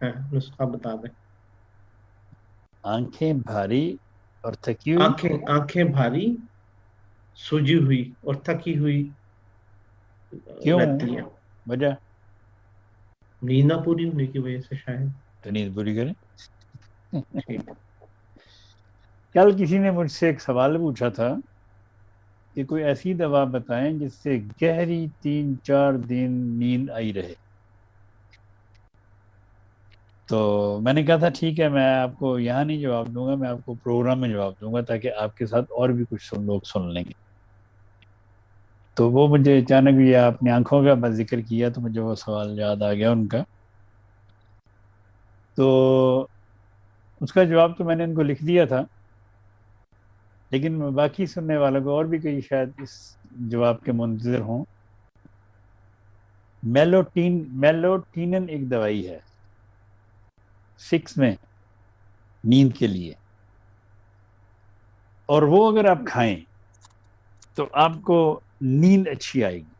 ہاں نسخہ بتا دیں. آنکھیں بھاری اور تھکی ہوئی. آنکھیں بھاری سوجی ہوئی اور تھکی ہوئی کیوں؟ رہتی ہیں. وجہ؟ نیند نہ پوری ہونے کی وجہ سے شاید. تو نیند پوری کریں. ٹھیک. کل کسی نے مجھ سے ایک سوال پوچھا تھا کہ کوئی ایسی دوا بتائیں جس سے گہری 3-4 دن نیند آئی رہے. تو میں نے کہا تھا ٹھیک ہے، میں آپ کو یہاں نہیں جواب دوں گا، میں آپ کو پروگرام میں جواب دوں گا تاکہ آپ کے ساتھ اور بھی کچھ لوگ سن لیں گے. تو وہ مجھے اچانک یہ آپ نے آنکھوں کا بس ذکر کیا تو مجھے وہ سوال یاد آ گیا ان کا. تو اس کا جواب تو میں نے ان کو لکھ دیا تھا، لیکن باقی سننے والوں کو اور بھی کئی شاید اس جواب کے منتظر ہوں. میلوٹینن ایک دوائی ہے 6 میں نیند کے لیے، اور وہ اگر آپ کھائیں تو آپ کو نیند اچھی آئے گی.